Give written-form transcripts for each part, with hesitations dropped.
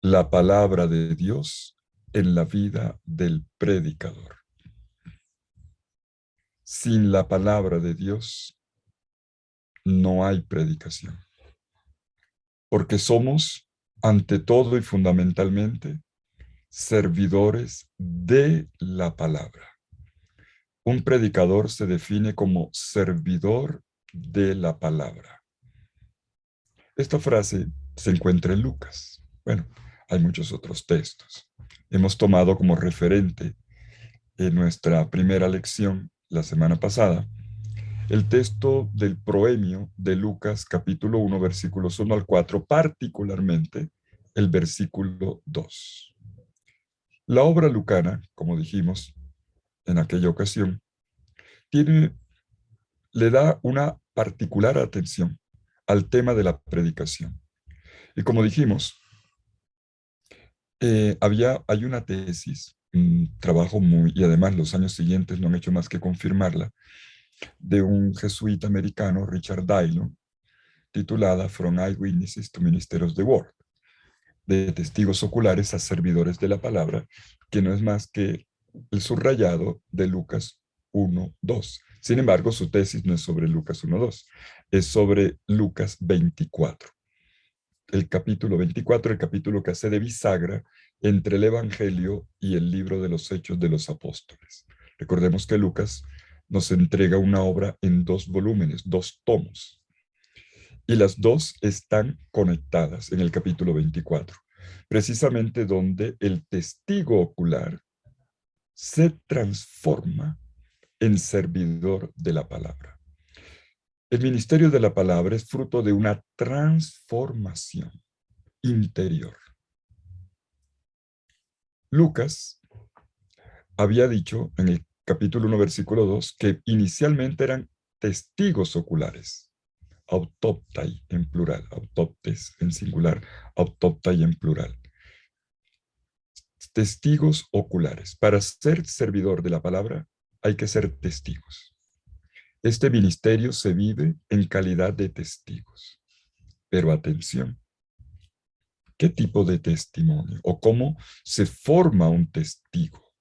la palabra de Dios en la vida del predicador. Sin la palabra de Dios no hay predicación, porque somos, ante todo y fundamentalmente, servidores de la palabra. Un predicador se define como servidor de la palabra. Esta frase se encuentra en Lucas. Bueno, hay muchos otros textos. Hemos tomado como referente en nuestra primera lección la semana pasada el texto del proemio de Lucas capítulo 1 versículos 1 al 4, particularmente el versículo 2. La obra lucana, como dijimos en aquella ocasión, tiene, le da una particular atención al tema de la predicación. Y como dijimos, hay una tesis, un trabajo muy, y además los años siguientes no han hecho más que confirmarla, de un jesuita americano, Richard Dylon, titulada From Eyewitnesses to Ministers of the Word, de testigos oculares a servidores de la palabra, que no es más que el subrayado de Lucas 1:2. Sin embargo, su tesis no es sobre Lucas 1:2, es sobre Lucas 24. El capítulo 24, el capítulo que hace de bisagra entre el Evangelio y el libro de los Hechos de los Apóstoles. Recordemos que Lucas nos entrega una obra en 2 volúmenes, 2 tomos, y las dos están conectadas en el capítulo 24, precisamente donde el testigo ocular se transforma en servidor de la palabra. El ministerio de la palabra es fruto de una transformación interior. Lucas había dicho en el capítulo 1, versículo 2, que inicialmente eran testigos oculares, autoptai en plural, autoptes en singular, autoptai en plural. Testigos oculares. Para ser servidor de la palabra hay que ser testigos. Este ministerio se vive en calidad de testigos. Pero atención, ¿qué tipo de testimonio o cómo se forma un testigo?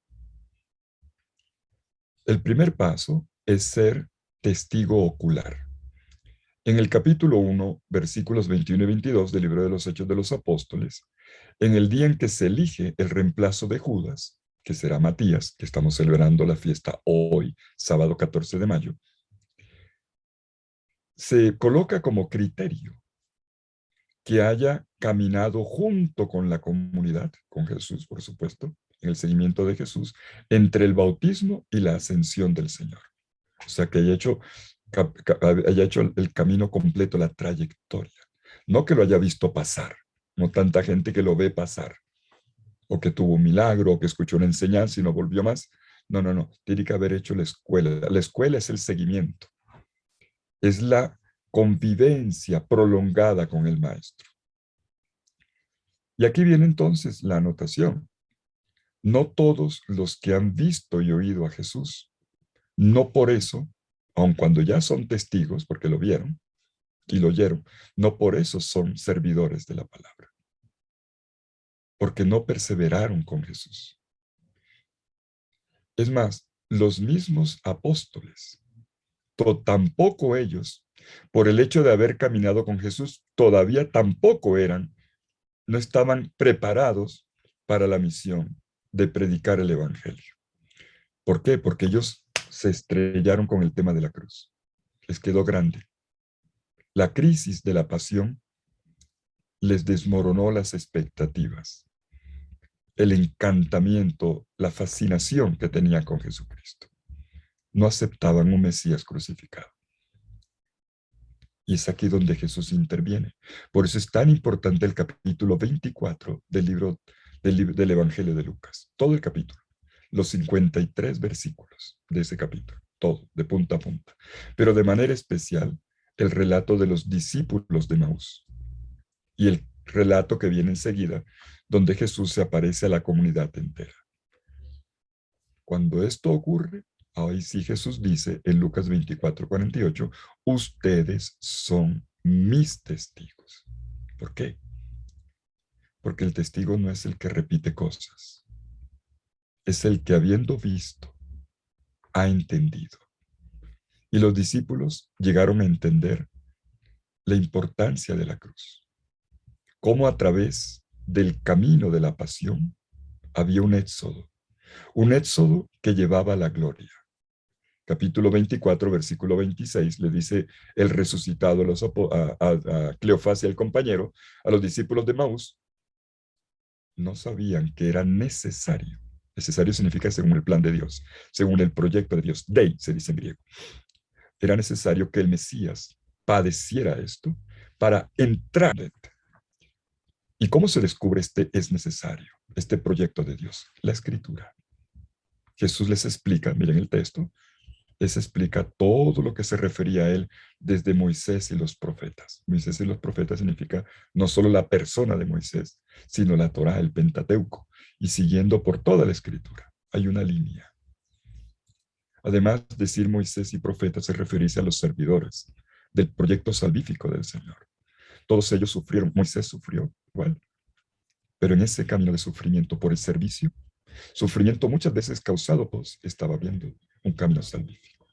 El primer paso es ser testigo ocular. En el capítulo 1, versículos 21 y 22 del libro de los Hechos de los Apóstoles, en el día en que se elige el reemplazo de Judas, que será Matías, que estamos celebrando la fiesta hoy, sábado 14 de mayo, se coloca como criterio que haya caminado junto con la comunidad, con Jesús, por supuesto, en el seguimiento de Jesús, entre el bautismo y la ascensión del Señor. O sea, que haya hecho el camino completo, la trayectoria. No que lo haya visto pasar, no tanta gente que lo ve pasar, o que tuvo un milagro, o que escuchó una enseñanza y no volvió más. No, no, no. Tiene que haber hecho la escuela. La escuela es el seguimiento. Es la convivencia prolongada con el maestro. Y aquí viene entonces la anotación. No todos los que han visto y oído a Jesús, no por eso, aun cuando ya son testigos, porque lo vieron y lo oyeron, no por eso son servidores de la palabra, porque no perseveraron con Jesús. Es más, los mismos apóstoles, tampoco ellos, por el hecho de haber caminado con Jesús, todavía tampoco no estaban preparados para la misión de predicar el evangelio. ¿Por qué? Porque ellos se estrellaron con el tema de la cruz. Les quedó grande. La crisis de la pasión les desmoronó las expectativas, el encantamiento, la fascinación que tenían con Jesucristo. No aceptaban un Mesías crucificado. Y es aquí donde Jesús interviene. Por eso es tan importante el capítulo 24 del libro del Evangelio de Lucas. Todo el capítulo. Los 53 versículos de ese capítulo. Todo, de punta a punta. Pero de manera especial, el relato de los discípulos de Maús. Y el relato que viene enseguida, donde Jesús se aparece a la comunidad entera. Cuando esto ocurre, ahí sí Jesús dice en Lucas 24:48, ustedes son mis testigos. ¿Por qué? Porque el testigo no es el que repite cosas, es el que habiendo visto, ha entendido. Y los discípulos llegaron a entender la importancia de la cruz, cómo a través del camino de la pasión había un éxodo que llevaba a la gloria. Capítulo 24, versículo 26, le dice el resucitado a Cleofás y al compañero, a los discípulos de Maús, no sabían que era necesario. Necesario significa según el plan de Dios, según el proyecto de Dios. Dei se dice en griego. Era necesario que el Mesías padeciera esto para entrar. ¿Y cómo se descubre este es necesario, este proyecto de Dios? La escritura. Jesús les explica, miren el texto, les explica todo lo que se refería a él desde Moisés y los profetas. Moisés y los profetas significa no solo la persona de Moisés, sino la Torá, el Pentateuco, y siguiendo por toda la escritura. Hay una línea. Además, decir Moisés y profetas se referirse a los servidores del proyecto salvífico del Señor. Todos ellos sufrieron, Moisés sufrió igual, pero en ese camino de sufrimiento por el servicio, sufrimiento muchas veces causado, pues estaba viendo un camino salvífico.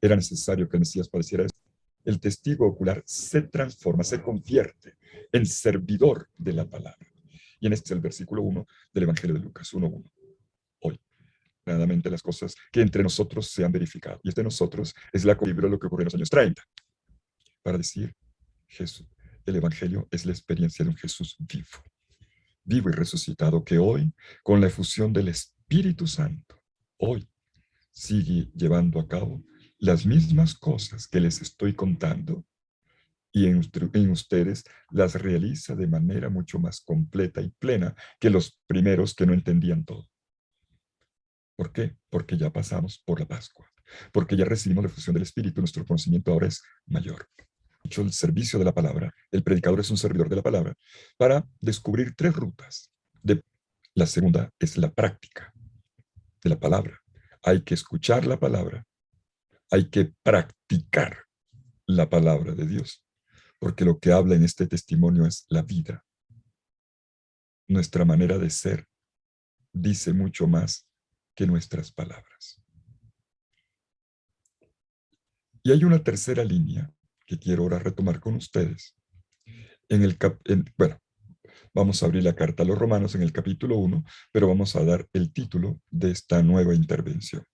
Era necesario que el Mesías padeciera esto. El testigo ocular se transforma, se convierte en servidor de la palabra. Y en este es el versículo 1 del Evangelio de Lucas 1:1. Hoy, claramente las cosas que entre nosotros se han verificado. Y este nosotros es la libro de lo que ocurrió en los años 30. Para decir, Jesús, el Evangelio es la experiencia de un Jesús vivo y resucitado, que hoy, con la efusión del Espíritu Santo, hoy sigue llevando a cabo las mismas cosas que les estoy contando y en ustedes las realiza de manera mucho más completa y plena que los primeros que no entendían todo. ¿Por qué? Porque ya pasamos por la Pascua, porque ya recibimos la efusión del Espíritu, nuestro conocimiento ahora es mayor. Hecho el servicio de la palabra, el predicador es un servidor de la palabra, para descubrir tres rutas. La segunda es la práctica de la palabra. Hay que escuchar la palabra, hay que practicar la palabra de Dios, porque lo que habla en este testimonio es la vida. Nuestra manera de ser dice mucho más que nuestras palabras. Y hay una tercera línea que quiero ahora retomar con ustedes. Bueno, vamos a abrir la carta a los Romanos en el capítulo 1, pero vamos a dar el título de esta nueva intervención.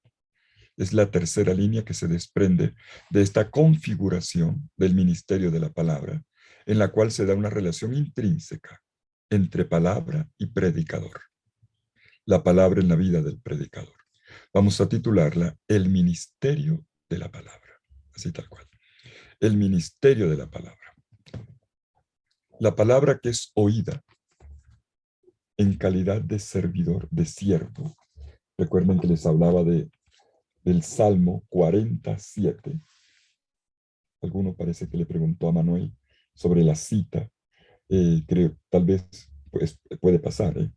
Es la tercera línea que se desprende de esta configuración del ministerio de la palabra, en la cual se da una relación intrínseca entre palabra y predicador. La palabra en la vida del predicador. Vamos a titularla El ministerio de la palabra, así tal cual. El ministerio de la palabra. La palabra que es oída en calidad de servidor, de siervo. Recuerden que les hablaba del Salmo 47. Alguno parece que le preguntó a Manuel sobre la cita. Creo, tal vez pues, puede pasar, ¿eh?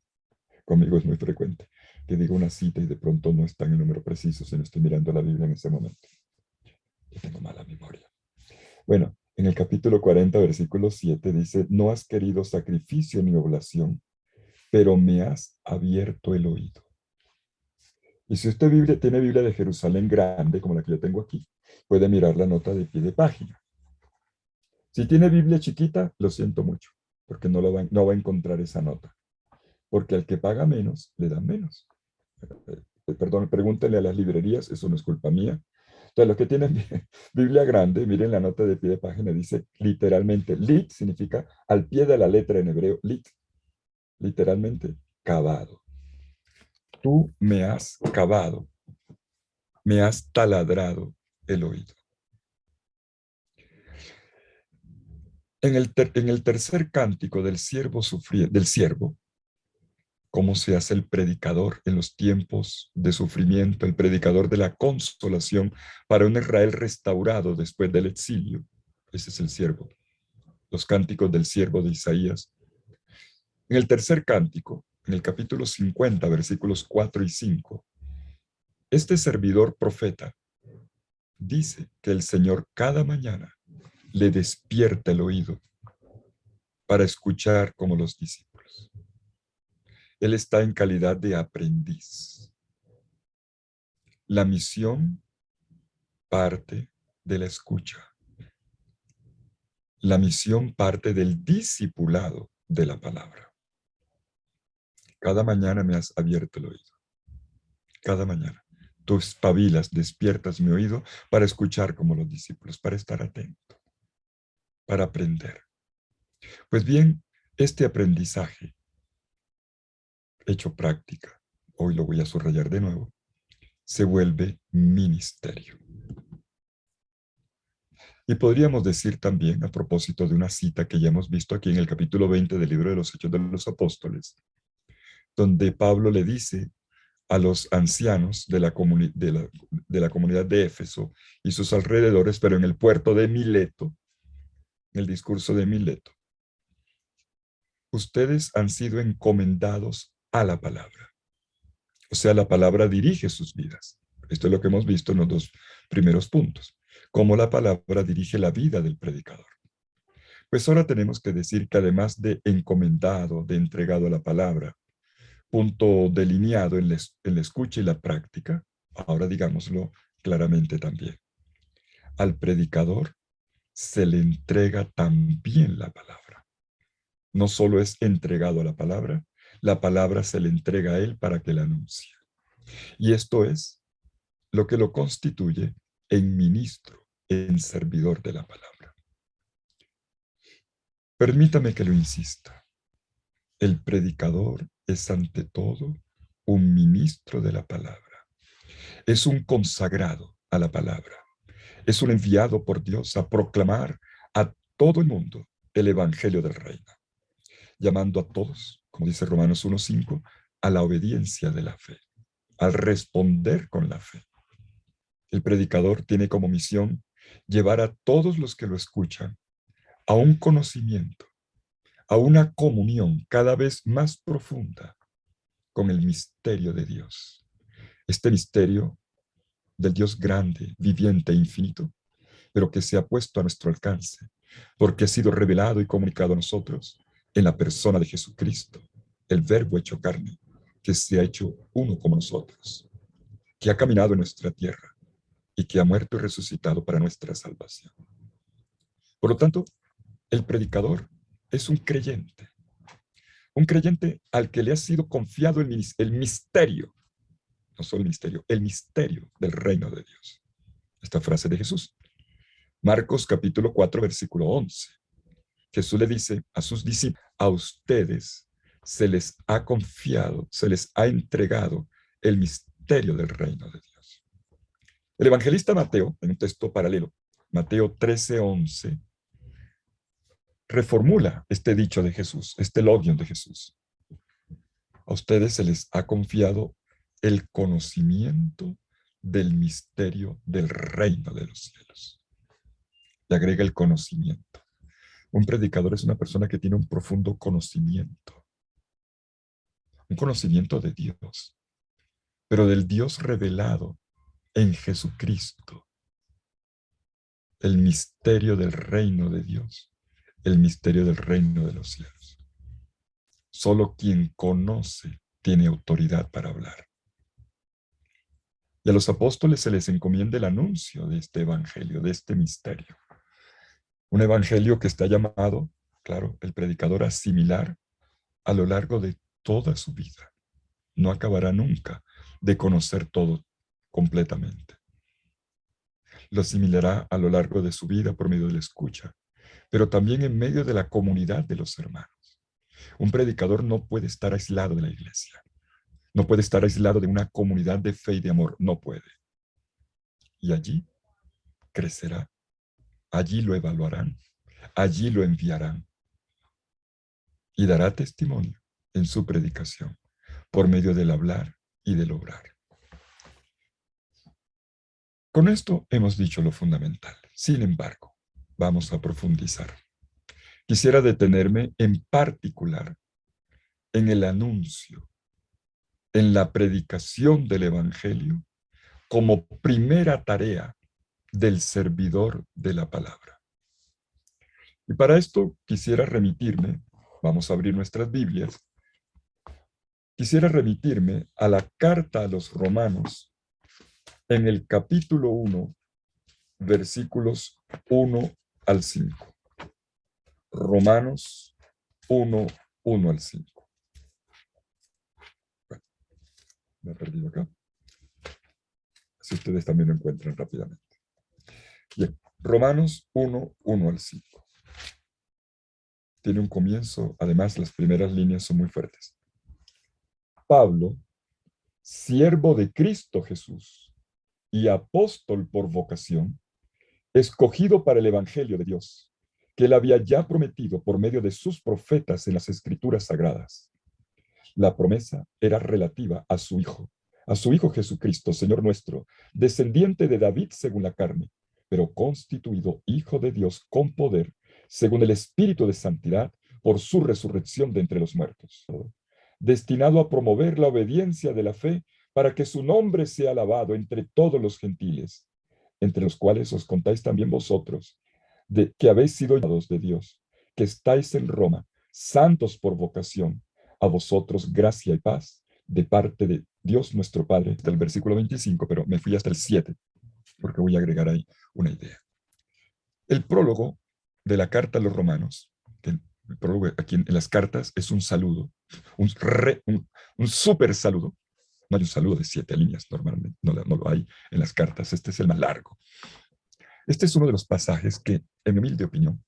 Conmigo es muy frecuente que digo una cita y de pronto no está en el número preciso si no estoy mirando la Biblia en ese momento. Yo tengo mala memoria. Bueno, en el capítulo 40, versículo 7 dice, no has querido sacrificio ni oblación, pero me has abierto el oído. Y si usted tiene Biblia de Jerusalén grande, como la que yo tengo aquí, puede mirar la nota de pie de página. Si tiene Biblia chiquita, lo siento mucho, porque no va a encontrar esa nota. Porque al que paga menos, le dan menos. Perdón, pregúntenle a las librerías, eso no es culpa mía. Entonces, los que tienen Biblia grande, miren la nota de pie de página, dice literalmente, lit significa al pie de la letra en hebreo, lit, literalmente, cavado. Tú me has cavado, me has taladrado el oído. En el tercer cántico del siervo, cómo se hace el predicador en los tiempos de sufrimiento, el predicador de la consolación para un Israel restaurado después del exilio. Ese es el siervo. Los cánticos del siervo de Isaías. En el tercer cántico, en el capítulo 50, versículos 4 y 5, este servidor profeta dice que el Señor cada mañana le despierta el oído para escuchar como los discípulos. Él está en calidad de aprendiz. La misión parte de la escucha. La misión parte del discipulado de la palabra. Cada mañana me has abierto el oído. Cada mañana. Tú espabilas, despiertas mi oído para escuchar como los discípulos, para estar atento, para aprender. Pues bien, este aprendizaje hecho práctica, hoy lo voy a subrayar de nuevo, se vuelve ministerio. Y podríamos decir también, a propósito de una cita que ya hemos visto aquí en el capítulo 20 del libro de los Hechos de los Apóstoles, donde Pablo le dice a los ancianos de la comunidad de Éfeso y sus alrededores, pero en el puerto de Mileto, en el discurso de Mileto, ustedes han sido encomendados a la palabra. O sea, la palabra dirige sus vidas. Esto es lo que hemos visto en los dos primeros puntos, cómo la palabra dirige la vida del predicador. Pues ahora tenemos que decir que además de encomendado, de entregado a la palabra, punto delineado en la escucha y la práctica, ahora digámoslo claramente también, al predicador se le entrega también la palabra. No solo es entregado a la palabra se le entrega a él para que la anuncie. Y esto es lo que lo constituye en ministro, en servidor de la palabra. Permítame que lo insista. El predicador es ante todo un ministro de la palabra. Es un consagrado a la palabra. Es un enviado por Dios a proclamar a todo el mundo el evangelio del reino, llamando a todos, como dice Romanos 1:5, a la obediencia de la fe, al responder con la fe. El predicador tiene como misión llevar a todos los que lo escuchan a un conocimiento, a una comunión cada vez más profunda con el misterio de Dios. Este misterio del Dios grande, viviente e infinito, pero que se ha puesto a nuestro alcance, porque ha sido revelado y comunicado a nosotros en la persona de Jesucristo, el Verbo hecho carne, que se ha hecho uno como nosotros, que ha caminado en nuestra tierra y que ha muerto y resucitado para nuestra salvación. Por lo tanto, el predicador es un creyente al que le ha sido confiado el misterio, no solo el misterio del reino de Dios. Esta frase de Jesús. Marcos capítulo 4, versículo 11. Jesús le dice a sus discípulos, a ustedes se les ha confiado, se les ha entregado el misterio del reino de Dios. El evangelista Mateo, en un texto paralelo, Mateo 13:11, reformula este dicho de Jesús, este logion de Jesús. A ustedes se les ha confiado el conocimiento del misterio del reino de los cielos. Le agrega el conocimiento. Un predicador es una persona que tiene un profundo conocimiento, un conocimiento de Dios, pero del Dios revelado en Jesucristo, el misterio del reino de Dios, el misterio del reino de los cielos. Solo quien conoce tiene autoridad para hablar. Y a los apóstoles se les encomienda el anuncio de este evangelio, de este misterio. Un evangelio que está llamado, claro, el predicador a asimilar a lo largo de toda su vida. No acabará nunca de conocer todo completamente. Lo asimilará a lo largo de su vida por medio de la escucha, pero también en medio de la comunidad de los hermanos. Un predicador no puede estar aislado de la iglesia, no puede estar aislado de una comunidad de fe y de amor, no puede. Y allí crecerá, allí lo evaluarán, allí lo enviarán y dará testimonio en su predicación por medio del hablar y del obrar. Con esto hemos dicho lo fundamental. Sin embargo, vamos a profundizar. Quisiera detenerme en particular en el anuncio, en la predicación del Evangelio como primera tarea del servidor de la palabra. Y para esto quisiera remitirme, vamos a abrir nuestras Biblias, quisiera remitirme a la carta a los Romanos en el capítulo 1, versículos 1 al 5. Romanos 1, 1 al 5. Bueno, me he perdido acá. Si ustedes también lo encuentran rápidamente. Bien, Romanos 1, 1 al 5. Tiene un comienzo, además las primeras líneas son muy fuertes. Pablo, siervo de Cristo Jesús y apóstol por vocación, escogido para el Evangelio de Dios, que él había ya prometido por medio de sus profetas en las Escrituras Sagradas. La promesa era relativa a su Hijo Jesucristo, Señor nuestro, descendiente de David según la carne, pero constituido Hijo de Dios con poder, según el Espíritu de Santidad, por su resurrección de entre los muertos, destinado a promover la obediencia de la fe para que su nombre sea alabado entre todos los gentiles, entre los cuales os contáis también vosotros, de que habéis sido llamados de Dios, que estáis en Roma, santos por vocación, a vosotros gracia y paz de parte de Dios nuestro Padre, del versículo 25, pero me fui hasta el 7, porque voy a agregar ahí una idea. El prólogo de la carta a los romanos, que el prólogo aquí en las cartas es un saludo, un súper saludo. No hay un saludo de 7 líneas normalmente, no lo hay en las cartas, este es el más largo. Este es uno de los pasajes que, en mi humilde opinión,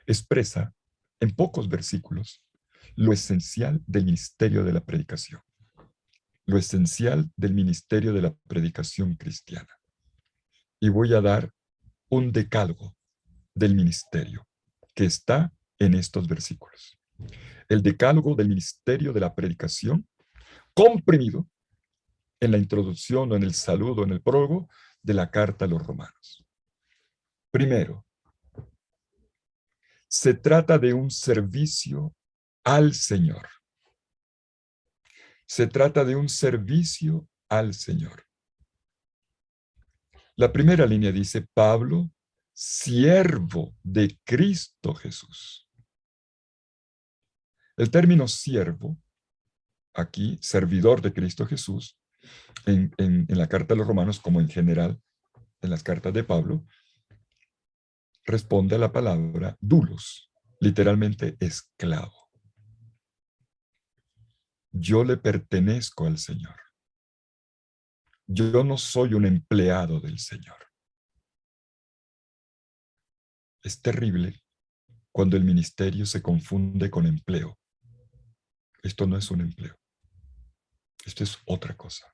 expresa en pocos versículos lo esencial del ministerio de la predicación, lo esencial del ministerio de la predicación cristiana. Y voy a dar un decálogo del ministerio que está en estos versículos. El decálogo del ministerio de la predicación comprimido en la introducción o en el saludo, en el prólogo de la carta a los romanos. Primero, se trata de un servicio al Señor. Se trata de un servicio al Señor. La primera línea dice, Pablo, siervo de Cristo Jesús. El término siervo, aquí, servidor de Cristo Jesús, en la carta a los romanos, como en general en las cartas de Pablo, responde a la palabra doulos, literalmente esclavo. Yo le pertenezco al Señor. Yo no soy un empleado del Señor. Es terrible cuando el ministerio se confunde con empleo. Esto no es un empleo. Esto es otra cosa.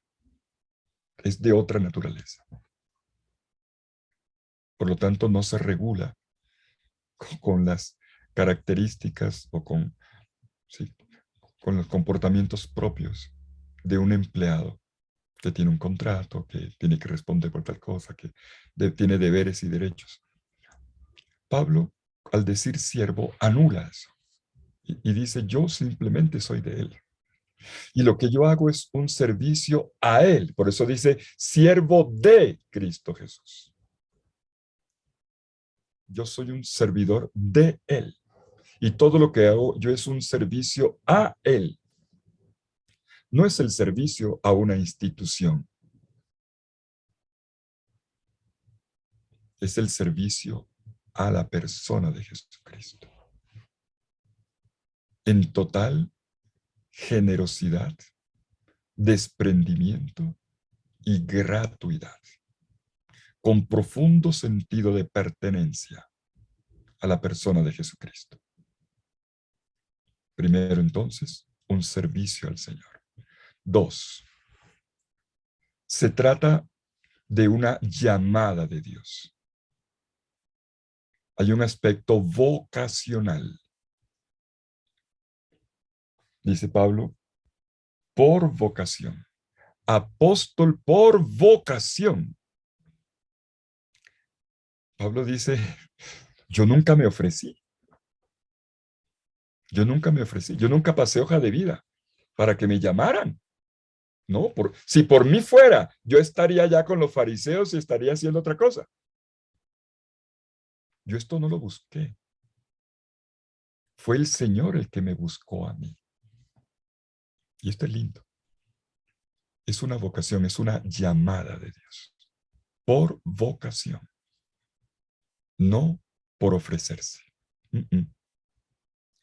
Es de otra naturaleza. Por lo tanto, no se regula con las características o sí, con los comportamientos propios de un empleado que tiene un contrato, que tiene que responder por tal cosa, que tiene deberes y derechos. Pablo, al decir siervo, anula eso y dice, yo simplemente soy de él. Y lo que yo hago es un servicio a él. Por eso dice, siervo de Cristo Jesús. Yo soy un servidor de él. Y todo lo que hago yo es un servicio a él. No es el servicio a una institución. Es el servicio a la persona de Jesucristo. En total generosidad, desprendimiento y gratuidad, con profundo sentido de pertenencia a la persona de Jesucristo. Primero, entonces, un servicio al Señor. 2, se trata de una llamada de Dios. Hay un aspecto vocacional. Dice Pablo, por vocación. Apóstol por vocación. Pablo dice, yo nunca me ofrecí. Yo nunca me ofrecí. Yo nunca pasé hoja de vida para que me llamaran. No, si por mí fuera, yo estaría ya con los fariseos y estaría haciendo otra cosa. Yo esto no lo busqué. Fue el Señor el que me buscó a mí. Y esto es lindo. Es una vocación, es una llamada de Dios. Por vocación, no por ofrecerse.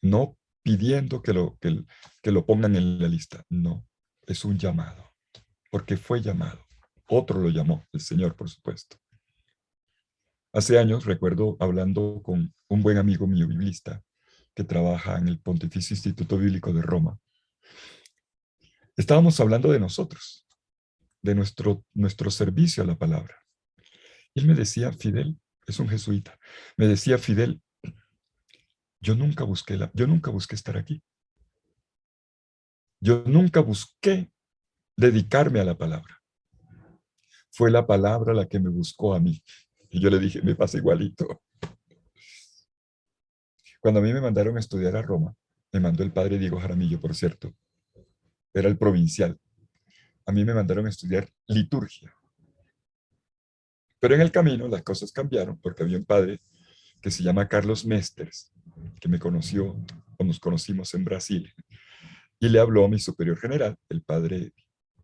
No pidiendo que lo pongan en la lista. No, es un llamado, porque fue llamado. Otro lo llamó, el Señor, por supuesto. Hace años recuerdo hablando con un buen amigo mío, biblista, que trabaja en el Pontificio Instituto Bíblico de Roma. Estábamos hablando de nosotros, de nuestro servicio a la palabra. Y él me decía, Fidel, es un jesuita, me decía, Fidel, yo nunca busqué estar aquí. Yo nunca busqué dedicarme a la palabra. Fue la palabra la que me buscó a mí. Y yo le dije, me pasa igualito. Cuando a mí me mandaron a estudiar a Roma, me mandó el padre Diego Jaramillo, por cierto, era el provincial. A mí me mandaron a estudiar liturgia. Pero en el camino las cosas cambiaron porque había un padre que se llama Carlos Mesters, que me conoció o nos conocimos en Brasil, y le habló a mi superior general, el padre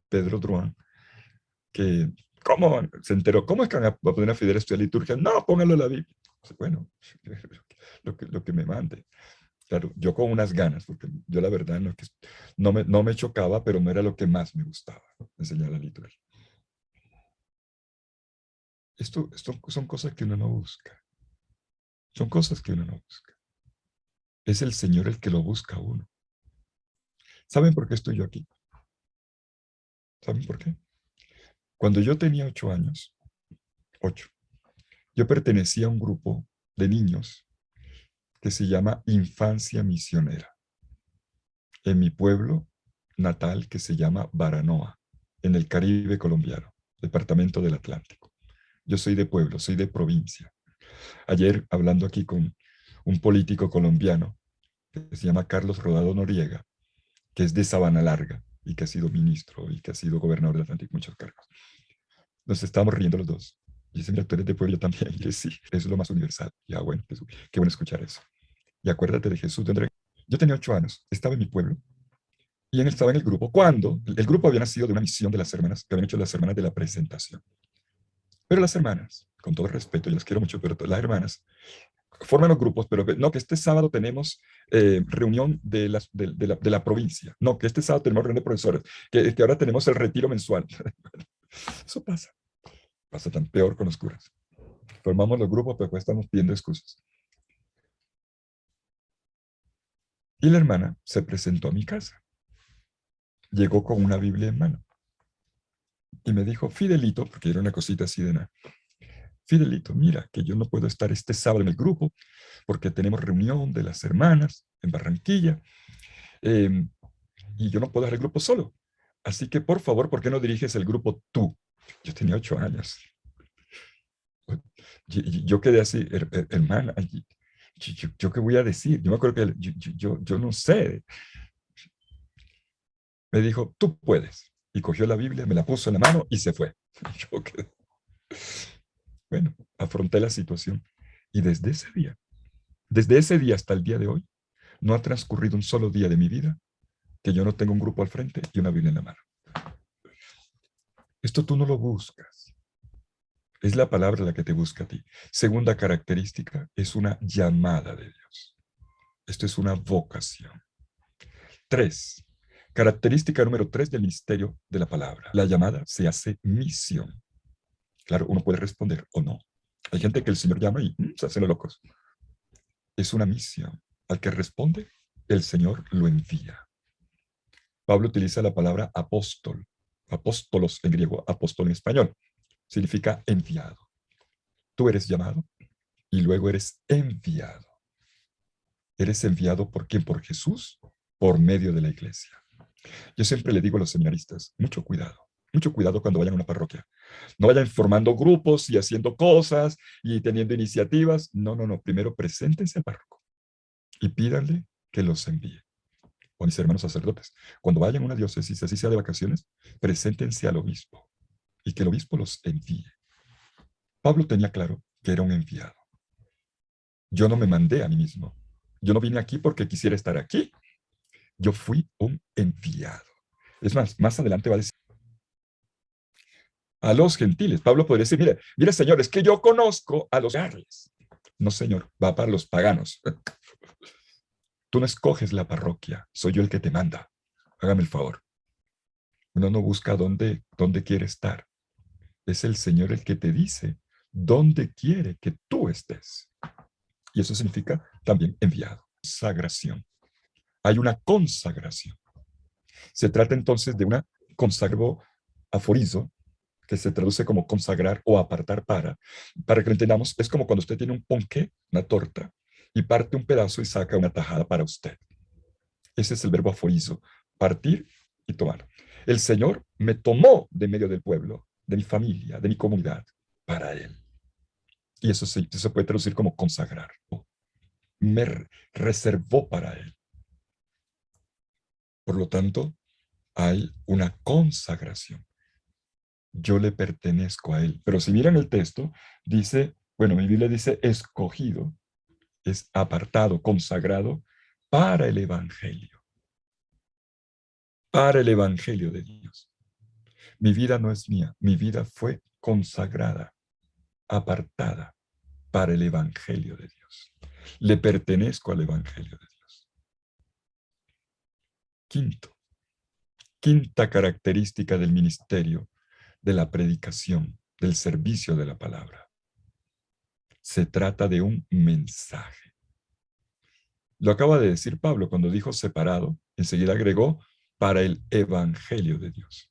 Pedro Druan, que, ¿cómo? Se enteró, ¿cómo es que van a poner a Fidel a estudiar liturgia? No, póngalo en la Biblia. Bueno, lo que me mande. Claro, yo con unas ganas, porque yo la verdad no me chocaba, pero no era lo que más me gustaba, ¿no? Enseñar la liturgia. Esto son cosas que uno no busca. Son cosas que uno no busca. Es el Señor el que lo busca a uno. ¿Saben por qué estoy yo aquí? ¿Saben por qué? Cuando yo tenía 8 años, 8, yo pertenecía a un grupo de niños que se llama Infancia Misionera, en mi pueblo natal que se llama Baranoa, en el Caribe colombiano, departamento del Atlántico. Yo soy de pueblo, soy de provincia. Ayer, hablando aquí con un político colombiano que se llama Carlos Rodado Noriega, que es de Sabana Larga y que ha sido ministro y que ha sido gobernador del Atlántico, muchos cargos. Nos estábamos riendo los dos. Y dice, mira, tú eres de pueblo, yo también. Y que sí, eso es lo más universal. Ya, bueno, qué bueno escuchar eso. Y acuérdate de Jesús de Andrés. Yo tenía 8 años, estaba en mi pueblo y él estaba en el grupo. Cuando el grupo había nacido de una misión de las hermanas, que habían hecho las hermanas de la presentación. Pero las hermanas, con todo respeto, yo las quiero mucho, pero las hermanas forman los grupos, pero no, que este sábado tenemos reunión de la provincia. No, que este sábado tenemos reunión de profesores, que ahora tenemos el retiro mensual. Eso pasa tan peor con los curas. Formamos los grupos, pero después estamos pidiendo excusas. Y la hermana se presentó a mi casa. Llegó con una Biblia en mano y me dijo, Fidelito, porque era una cosita así de nada. Fidelito, mira, que yo no puedo estar este sábado en el grupo porque tenemos reunión de las hermanas en Barranquilla eh, y yo no puedo dejar el grupo solo. Así que, por favor, ¿por qué no diriges el grupo tú? Yo tenía 8 años. Yo quedé así, hermana, yo qué voy a decir. Yo me acuerdo que yo no sé. Me dijo, tú puedes. Y cogió la Biblia, me la puso en la mano y se fue. Yo quedé. Bueno, afronté la situación. Y desde ese día hasta el día de hoy, no ha transcurrido un solo día de mi vida que yo no tenga un grupo al frente y una Biblia en la mano. Esto tú no lo buscas. Es la palabra la que te busca a ti. Segunda característica, es una llamada de Dios. Esto es una vocación. 3. Característica número 3 del ministerio de la palabra. La llamada se hace misión. Claro, uno puede responder o no. Hay gente que el Señor llama y se hacen los locos. Es una misión. Al que responde, el Señor lo envía. Pablo utiliza la palabra apóstol. Apóstolos en griego, apóstol en español. Significa enviado. Tú eres llamado y luego eres enviado. ¿Eres enviado por quién? Por Jesús, por medio de la iglesia. Yo siempre le digo a los seminaristas, mucho cuidado cuando vayan a una parroquia. No vayan formando grupos y haciendo cosas y teniendo iniciativas. No, no, no. Primero preséntense al párroco y pídanle que los envíe. O mis hermanos sacerdotes, cuando vayan a una diócesis, así sea de vacaciones, preséntense al obispo y que el obispo los envíe. Pablo tenía claro que era un enviado. Yo no me mandé a mí mismo. Yo no vine aquí porque quisiera estar aquí. Yo fui un enviado. Es más adelante va a decir a los gentiles. Pablo podría decir, mire, mire, Señor, es que yo conozco a los gentiles. No, Señor, va para los paganos. Tú no escoges la parroquia, soy yo el que te manda. Hágame el favor. Uno no busca dónde quiere estar. Es el Señor el que te dice dónde quiere que tú estés. Y eso significa también enviado. Consagración. Hay una consagración. Se trata entonces de una consagro aforizo, que se traduce como consagrar o apartar para que lo entendamos, es como cuando usted tiene un ponqué, una torta, y parte un pedazo y saca una tajada para usted. Ese es el verbo aforizo, partir y tomar. El Señor me tomó de medio del pueblo, de mi familia, de mi comunidad, para Él. Y eso se puede traducir como consagrar. Me reservó para Él. Por lo tanto, hay una consagración. Yo le pertenezco a Él. Pero si miran el texto, dice, bueno, mi Biblia dice escogido, es apartado, consagrado para el Evangelio, para el Evangelio de Dios. Mi vida no es mía, mi vida fue consagrada, apartada para el Evangelio de Dios. Le pertenezco al Evangelio de Dios. Quinta característica del ministerio, de la predicación, del servicio de la palabra. Se trata de un mensaje. Lo acaba de decir Pablo cuando dijo separado, enseguida agregó para el Evangelio de Dios.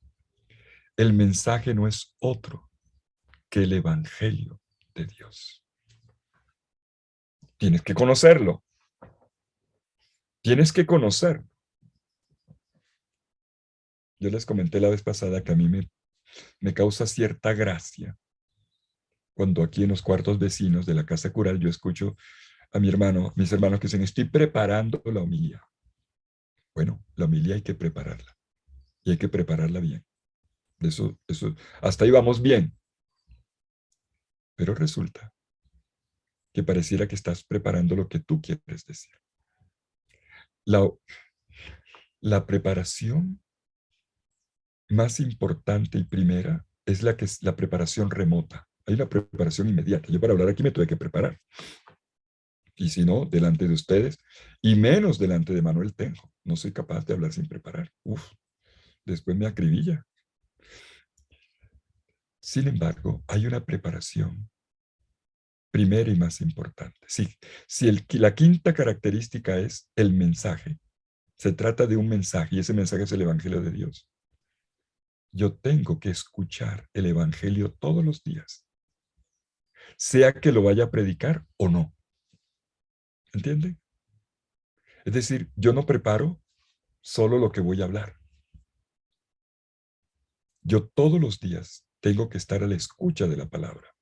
El mensaje no es otro que el Evangelio de Dios. Tienes que conocerlo. Tienes que conocerlo. Yo les comenté la vez pasada que a mí me causa cierta gracia cuando aquí en los cuartos vecinos de la casa cural yo escucho a mis hermanos que dicen, estoy preparando la homilía. Bueno, la homilía hay que prepararla y hay que prepararla bien. Hasta ahí vamos bien. Pero resulta que pareciera que estás preparando lo que tú quieres decir. La, la preparación más importante y primera es la preparación remota. Hay una preparación inmediata. Yo para hablar aquí me tuve que preparar. Y si no, delante de ustedes, y menos delante de Manuel Tenjo. No soy capaz de hablar sin preparar. Uf, después me acribilla. Sin embargo, hay una preparación primera y más importante. Si la quinta característica es el mensaje, se trata de un mensaje y ese mensaje es el Evangelio de Dios. Yo tengo que escuchar el Evangelio todos los días, sea que lo vaya a predicar o no. ¿Entienden? Es decir, yo no preparo solo lo que voy a hablar. Yo todos los días tengo que estar a la escucha de la palabra,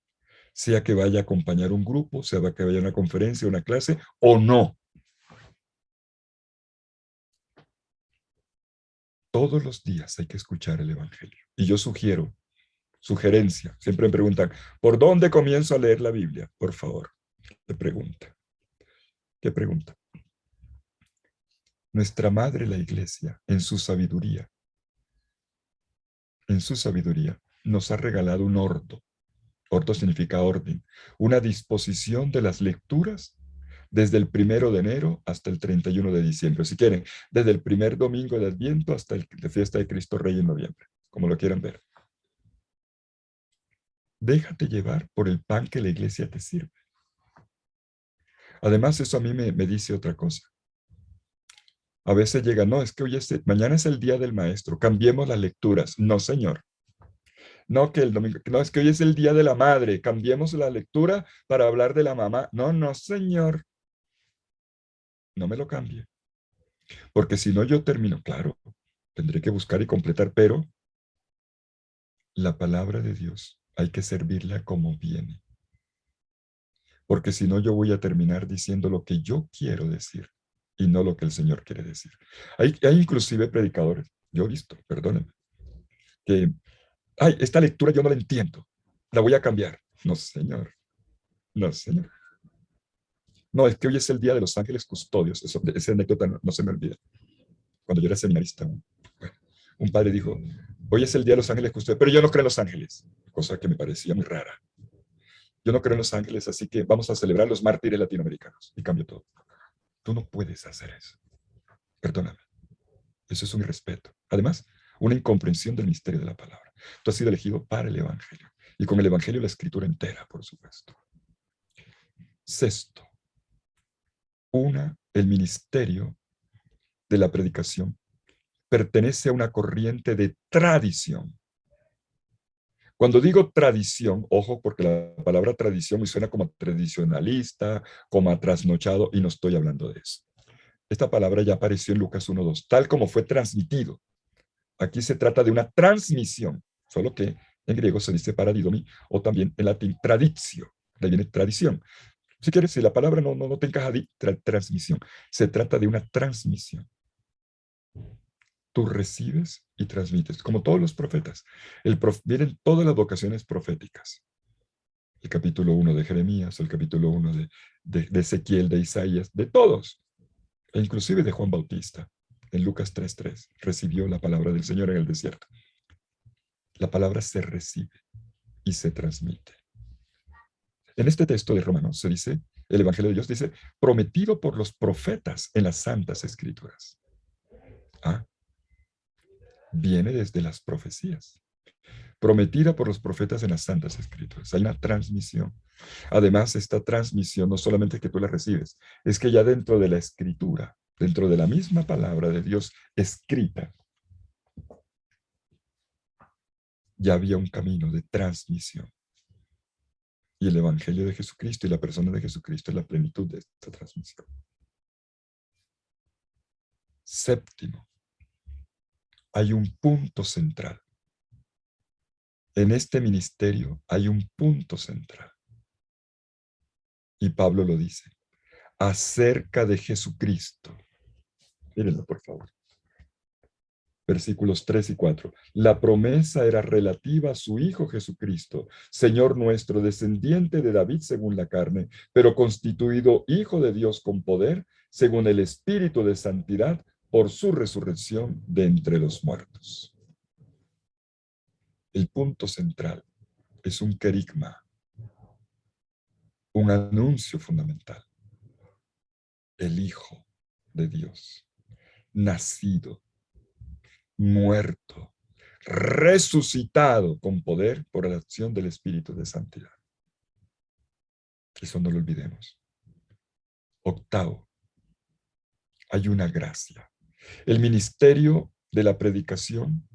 sea que vaya a acompañar un grupo, sea que vaya a una conferencia, una clase o no. Todos los días hay que escuchar el Evangelio. Y yo sugerencia, siempre me preguntan, ¿por dónde comienzo a leer la Biblia? Por favor, te pregunta. ¿Qué pregunta? Nuestra madre, la iglesia, en su sabiduría, nos ha regalado un ordo. Ordo significa orden. Una disposición de las lecturas desde el 1 de enero hasta el 31 de diciembre. Si quieren, desde el primer domingo de Adviento hasta la fiesta de Cristo Rey en noviembre, como lo quieran ver. Déjate llevar por el pan que la iglesia te sirve. Además, eso a mí me dice otra cosa. A veces llega, no, es que mañana es el día del maestro, cambiemos las lecturas. No, señor. No, que el domingo, no, es que hoy es el día de la madre, cambiemos la lectura para hablar de la mamá. No, no, señor. No me lo cambie. Porque si no, yo termino, claro, tendré que buscar y completar, pero la palabra de Dios hay que servirla como viene. Porque si no, yo voy a terminar diciendo lo que yo quiero decir y no lo que el Señor quiere decir. Hay inclusive predicadores, yo he visto, perdónenme, que, ay, esta lectura yo no la entiendo, la voy a cambiar. No, señor, no, señor. No, es que hoy es el día de los ángeles custodios. Esa anécdota no se me olvida. Cuando yo era seminarista, bueno, un padre dijo, hoy es el día de los ángeles custodios, pero yo no creo en los ángeles. cosa que me parecía muy rara. Yo no creo en los ángeles, así que vamos a celebrar los mártires latinoamericanos. Y cambio todo. Tú no puedes hacer eso. Perdóname. Eso es un irrespeto. Además, una incomprensión del misterio de la palabra. Tú has sido elegido para el Evangelio. Y con el Evangelio la escritura entera, por supuesto. Sexto, el ministerio de la predicación pertenece a una corriente de tradición. Cuando digo tradición, ojo, porque la palabra tradición me suena como a tradicionalista, como a trasnochado, y no estoy hablando de eso. Esta palabra ya apareció en Lucas 1:2, tal como fue transmitido. Aquí se trata de una transmisión, solo que en griego se dice paradidomi, o también en latín traditio, de ahí viene tradición. Si quieres, si la palabra no te encaja, transmisión. Se trata de una transmisión. Tú recibes y transmites, como todos los profetas. Vienen todas las vocaciones proféticas. El capítulo 1 de Jeremías, el capítulo 1 de Ezequiel, de Isaías, de todos, e inclusive de Juan Bautista. En Lucas 3:3 recibió la palabra del Señor en el desierto. La palabra se recibe y se transmite. En este texto de Romanos se dice, el Evangelio de Dios dice, prometido por los profetas en las Santas Escrituras. Ah, viene desde las profecías. Prometida por los profetas en las Santas Escrituras. Hay una transmisión. Además, esta transmisión no solamente que tú la recibes, es que ya dentro de la Escritura, dentro de la misma palabra de Dios escrita, ya había un camino de transmisión. Y el Evangelio de Jesucristo y la persona de Jesucristo es la plenitud de esta transmisión. Séptimo, hay un punto central. En este ministerio hay un punto central. Y Pablo lo dice, acerca de Jesucristo. Mírenlo, por favor. Versículos 3 y 4. La promesa era relativa a su Hijo Jesucristo, Señor nuestro, descendiente de David según la carne, pero constituido Hijo de Dios con poder, según el Espíritu de santidad, por su resurrección de entre los muertos. El punto central es un querigma, un anuncio fundamental. El Hijo de Dios, nacido, muerto, resucitado con poder por la acción del Espíritu de santidad. Eso no lo olvidemos. Octavo, hay una gracia. El ministerio de la predicación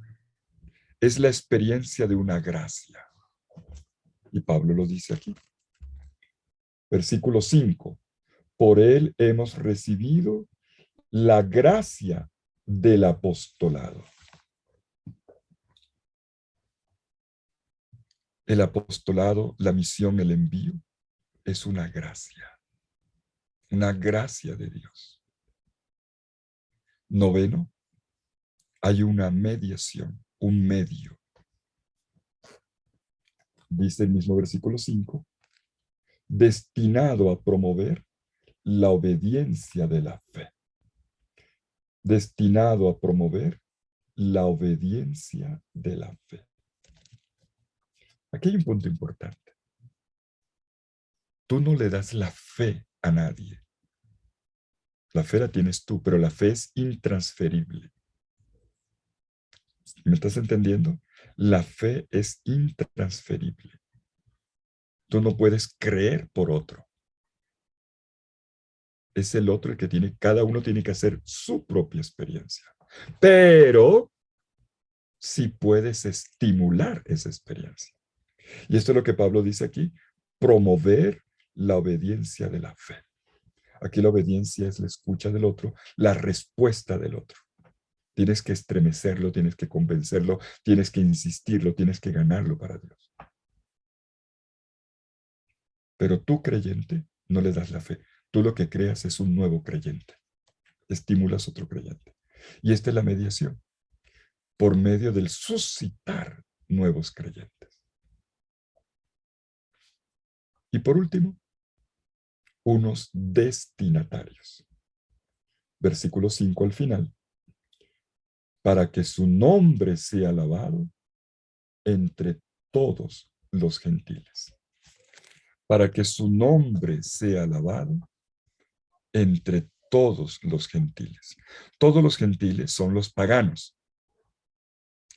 es la experiencia de una gracia. Y Pablo lo dice aquí. Versículo 5. Por él hemos recibido la gracia del apostolado. El apostolado, la misión, el envío, es una gracia de Dios. Noveno, hay una mediación, un medio. Dice el mismo versículo 5, destinado a promover la obediencia de la fe. Destinado a promover la obediencia de la fe. Aquí hay un punto importante. Tú no le das la fe a nadie. La fe la tienes tú, pero la fe es intransferible. ¿Me estás entendiendo? La fe es intransferible. Tú no puedes creer por otro. Es el otro el que tiene, cada uno tiene que hacer su propia experiencia. Pero sí puedes estimular esa experiencia. Y esto es lo que Pablo dice aquí, promover la obediencia de la fe. Aquí la obediencia es la escucha del otro, la respuesta del otro. Tienes que estremecerlo, tienes que convencerlo, tienes que insistirlo, tienes que ganarlo para Dios. Pero tú, creyente, no le das la fe. Tú lo que creas es un nuevo creyente. Estimulas otro creyente. Y esta es la mediación, por medio del suscitar nuevos creyentes. Y por último, unos destinatarios. Versículo 5 al final. Para que su nombre sea alabado entre todos los gentiles, para que su nombre sea alabado entre todos los gentiles. Todos los gentiles son los paganos.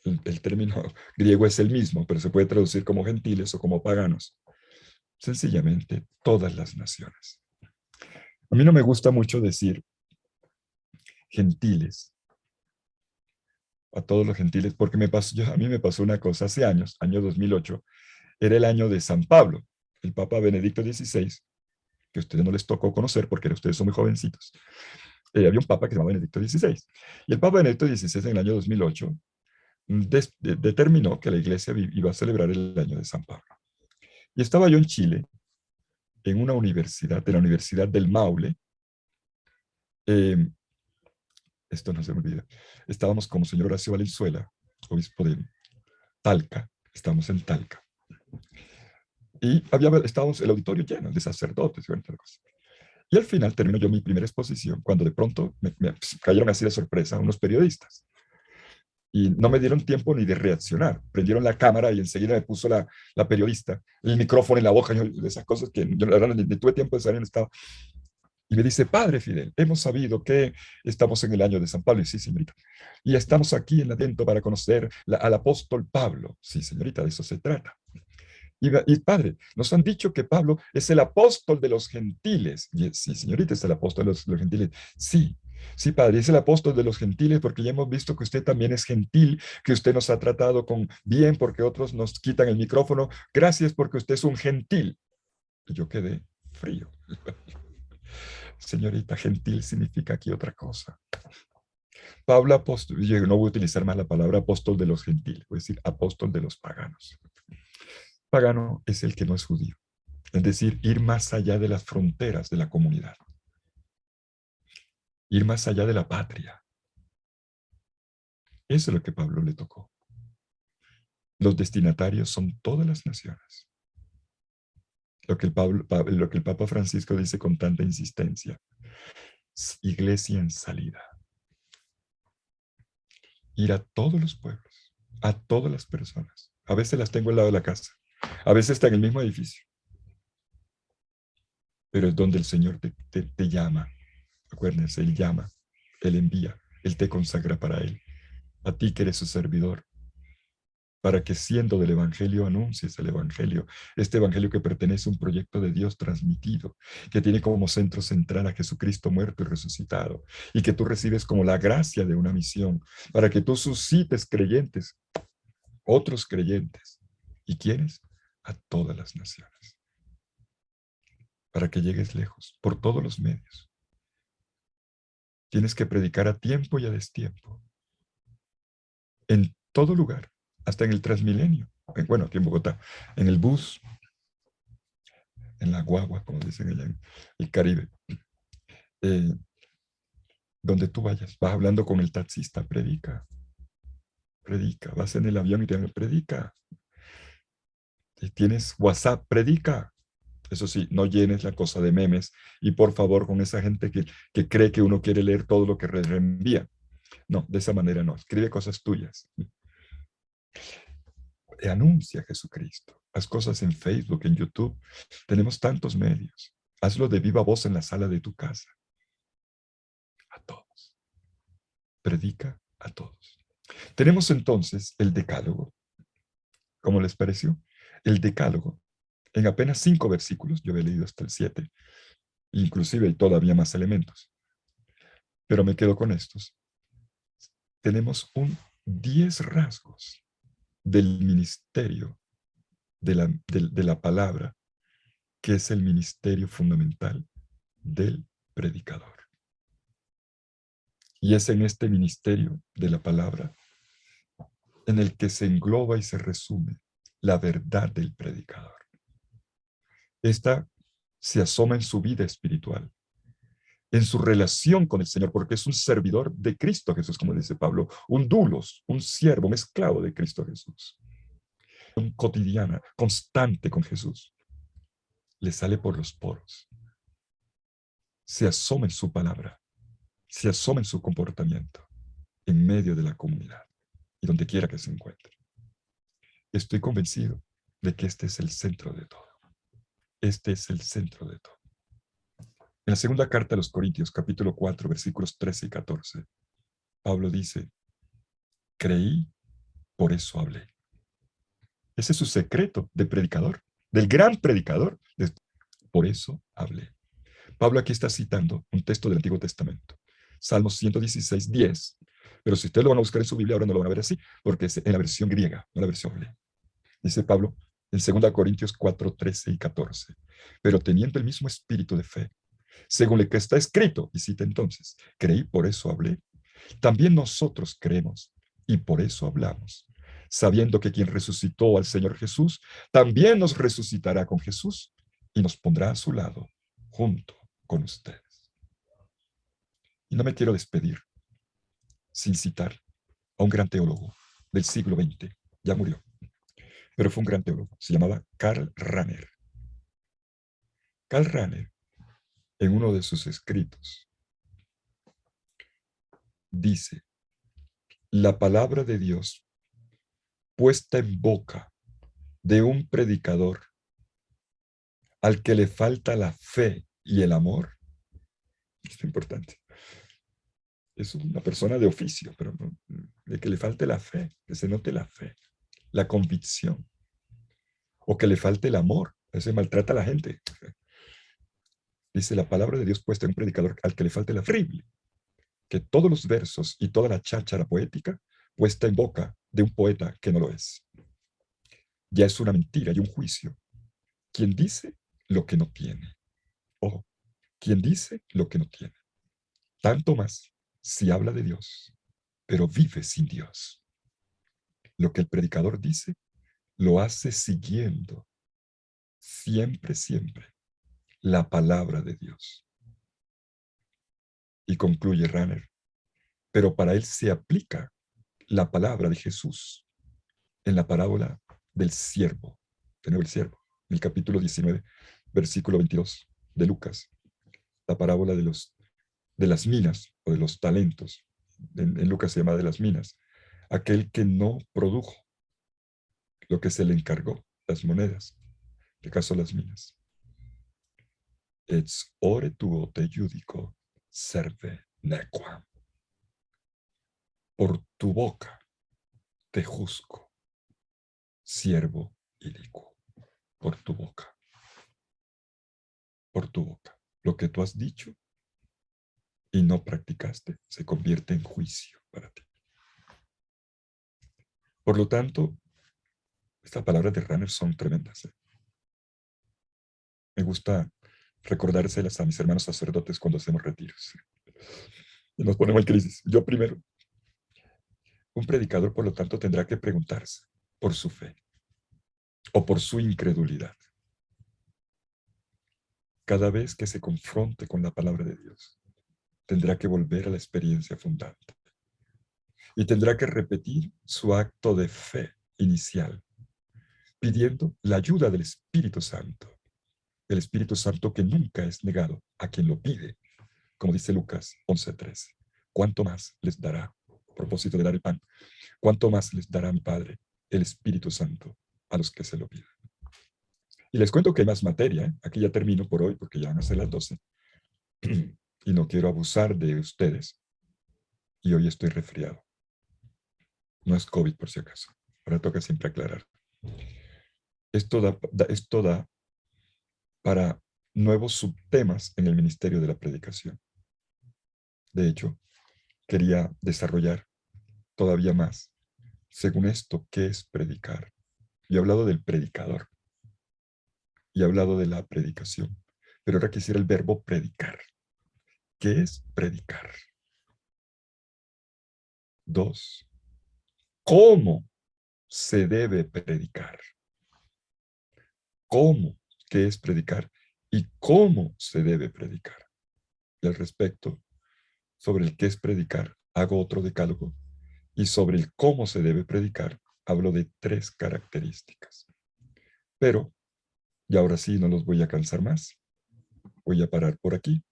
El término griego es el mismo, pero se puede traducir como gentiles o como paganos. Sencillamente, todas las naciones. A mí no me gusta mucho decir gentiles, a todos los gentiles, porque a mí me pasó una cosa hace años, año 2008, era el año de San Pablo, el Papa Benedicto XVI, que a ustedes no les tocó conocer porque ustedes son muy jovencitos. Había un Papa que se llamaba Benedicto XVI. Y el Papa Benedicto XVI en el año 2008 determinó que la iglesia iba a celebrar el año de San Pablo. Y estaba yo en Chile, en una universidad, de la Universidad del Maule. eh, Esto no se me olvida. Estábamos con señor Horacio Valenzuela, obispo de Talca. Estábamos en Talca. Y estábamos el auditorio lleno de sacerdotes y tal cosa. Y al final termino yo mi primera exposición, cuando de pronto me cayeron así de sorpresa unos periodistas. Y no me dieron tiempo ni de reaccionar. Prendieron la cámara y enseguida me puso la periodista el micrófono en la boca, y esas cosas que yo la verdad ni tuve tiempo de saber en estado. Y me dice, Padre Fidel, hemos sabido que estamos en el año de San Pablo. Y sí, señorita. Y estamos aquí en Adento para conocer al apóstol Pablo. Sí, señorita, de eso se trata. Y padre, nos han dicho que Pablo es el apóstol de los gentiles. Y, sí, señorita, es el apóstol de los gentiles. Sí, sí, padre, es el apóstol de los gentiles porque ya hemos visto que usted también es gentil, que usted nos ha tratado con bien porque otros nos quitan el micrófono. Gracias porque usted es un gentil. Y yo quedé frío. Señorita, gentil significa aquí otra cosa. Pablo apóstol, yo no voy a utilizar más la palabra apóstol de los gentiles, voy a decir apóstol de los paganos. Pagano es el que no es judío, es decir, ir más allá de las fronteras de la comunidad, ir más allá de la patria. Eso es lo que a Pablo le tocó. Los destinatarios son todas las naciones. Lo que el Papa Francisco dice con tanta insistencia, iglesia en salida. Ir a todos los pueblos, a todas las personas. A veces las tengo al lado de la casa, a veces está en el mismo edificio, pero es donde el Señor te llama. Acuérdense, Él llama, Él envía, Él te consagra para Él. A ti que eres su servidor, para que siendo del Evangelio anuncies el Evangelio, este Evangelio que pertenece a un proyecto de Dios transmitido, que tiene como centro central a Jesucristo muerto y resucitado, y que tú recibes como la gracia de una misión, para que tú suscites creyentes, otros creyentes. ¿Y quiénes? A todas las naciones, para que llegues lejos, por todos los medios. Tienes que predicar a tiempo y a destiempo, en todo lugar, hasta en el Transmilenio, bueno, aquí en Bogotá, en el bus, en la guagua, como dicen allá en el Caribe, eh, donde tú vayas, vas hablando con el taxista, predica, predica, vas en el avión y te predica, tienes WhatsApp, predica. Eso sí, no llenes la cosa de memes y por favor con esa gente que cree que uno quiere leer todo lo que reenvía. No, de esa manera no, escribe cosas tuyas. Anuncia a Jesucristo. Haz cosas en Facebook, en YouTube. Tenemos tantos medios. Hazlo de viva voz en la sala de tu casa. A todos. Predica a todos. Tenemos entonces el decálogo. ¿Cómo les pareció? El decálogo. En apenas 5 versículos, yo he leído hasta el 7, inclusive hay todavía más elementos, pero me quedo con estos. Tenemos 10 rasgos del ministerio de la palabra, que es el ministerio fundamental del predicador. Y es en este ministerio de la palabra en el que se engloba y se resume la verdad del predicador. Esta se asoma en su vida espiritual, en su relación con el Señor, porque es un servidor de Cristo Jesús, como dice Pablo, un dulos, un siervo, un esclavo de Cristo Jesús. Un cotidiana, constante con Jesús. Le sale por los poros. Se asoma en su palabra, se asoma en su comportamiento, en medio de la comunidad y donde quiera que se encuentre. Estoy convencido de que este es el centro de todo. Este es el centro de todo. En la segunda carta a los Corintios, capítulo 4, versículos 13 y 14, Pablo dice, creí, por eso hablé. Ese es su secreto de predicador, del gran predicador. Por eso hablé. Pablo aquí está citando un texto del Antiguo Testamento, Salmos 116, 10. Pero si ustedes lo van a buscar en su Biblia, ahora no lo van a ver así, porque es en la versión griega, no la versión hebrea. Dice Pablo en 2 Corintios 4, 13 y 14. Pero teniendo el mismo espíritu de fe, según lo que está escrito, y cita entonces, creí, por eso hablé. También nosotros creemos y por eso hablamos, sabiendo que quien resucitó al Señor Jesús, también nos resucitará con Jesús y nos pondrá a su lado, junto con ustedes. Y no me quiero despedir sin citar a un gran teólogo del siglo XX, ya murió, pero fue un gran teólogo, se llamaba Karl Rahner. Karl Rahner, en uno de sus escritos, dice, la palabra de Dios puesta en boca de un predicador al que le falta la fe y el amor, esto es importante, es una persona de oficio, pero no, de que le falte la fe, que se note la fe, la convicción, o que le falte el amor, ese maltrata a la gente. Dice la palabra de Dios puesta en un predicador al que le falte la fe, que todos los versos y toda la cháchara poética puesta en boca de un poeta que no lo es. Ya es una mentira y un juicio. Quien dice lo que no tiene. Ojo, quien dice lo que no tiene. Tanto más si habla de Dios, pero vive sin Dios. Lo que el predicador dice, lo hace siguiendo siempre, siempre la palabra de Dios. Y concluye Rahner, pero para él se aplica la palabra de Jesús en la parábola del siervo, de nuevo el siervo, en el capítulo 19, versículo 22 de Lucas, la parábola de las minas o de los talentos. En Lucas se llama de las minas. Aquel que no produjo lo que se le encargó, las monedas, en este caso las minas. Ex ore tuo te judico, serve nequam. Por tu boca te juzgo, siervo inicuo. Por tu boca. Por tu boca. Lo que tú has dicho y no practicaste se convierte en juicio para ti. Por lo tanto, estas palabras de Rahner son tremendas. Me gusta recordárselas a mis hermanos sacerdotes cuando hacemos retiros. Y nos ponemos en crisis. Yo primero. Un predicador, por lo tanto, tendrá que preguntarse por su fe o por su incredulidad. Cada vez que se confronte con la palabra de Dios, tendrá que volver a la experiencia fundante y tendrá que repetir su acto de fe inicial, pidiendo la ayuda del Espíritu Santo. El Espíritu Santo que nunca es negado a quien lo pide, como dice Lucas 11:13. ¿Cuánto más les dará, a propósito de dar el pan, cuánto más les dará mi Padre, el Espíritu Santo, a los que se lo pidan? Y les cuento que hay más materia, ¿eh? Aquí ya termino por hoy porque ya van a ser las 12. Y no quiero abusar de ustedes. Y hoy estoy resfriado. No es COVID por si acaso. Ahora toca siempre aclarar. Esto da para nuevos subtemas en el ministerio de la predicación. De hecho, quería desarrollar todavía más, según esto, ¿qué es predicar? Yo he hablado del predicador y he hablado de la predicación, pero ahora quisiera el verbo predicar. ¿Qué es predicar? 2. ¿Cómo se debe predicar? ¿Cómo? ¿Qué es predicar? ¿Y cómo se debe predicar? Y al respecto, sobre el qué es predicar, hago otro decálogo. Y sobre el cómo se debe predicar, hablo de 3 características. Pero, y ahora sí, no los voy a cansar más. Voy a parar por aquí.